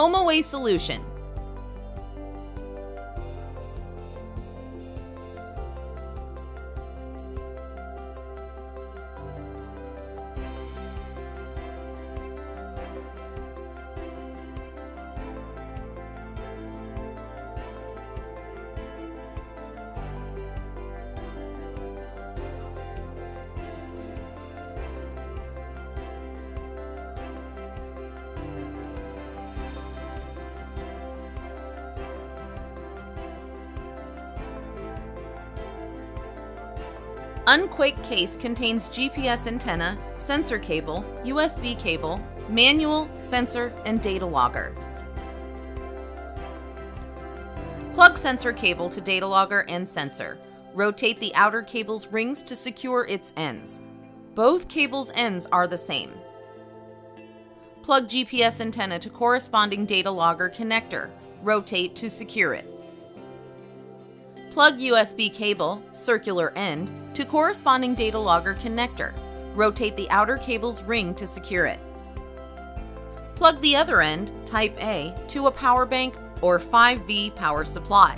OMAway solution. Unquake case contains GPS antenna, sensor cable, USB cable, manual, sensor, and data logger. Plug sensor cable to data logger and sensor. Rotate the outer cable's rings to secure its ends. Both cables' ends are the same. Plug GPS antenna to corresponding data logger connector. Rotate to secure it. Plug USB cable, circular end, to corresponding data logger connector. Rotate the outer cable's ring to secure it. Plug the other end, type A, to a power bank or 5V power supply.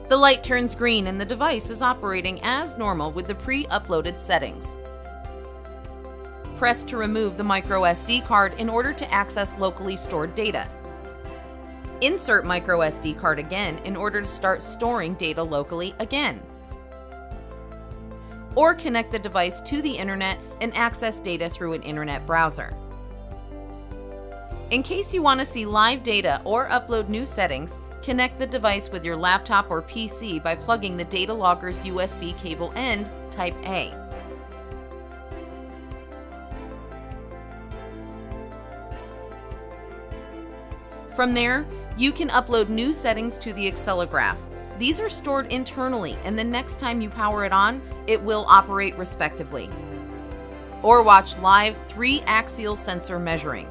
The light turns green and the device is operating as normal with the pre-uploaded settings. Press to remove the microSD card in order to access locally stored data. Insert microSD card again in order to start storing data locally again. Or connect the device to the internet and access data through an internet browser. In case you want to see live data or upload new settings, connect the device with your laptop or PC by plugging the data logger's USB cable end, type A. From there, you can upload new settings to the accelerograph. These are stored internally, and the next time you power it on, it will operate respectively. Or watch live 3-axial sensor measuring.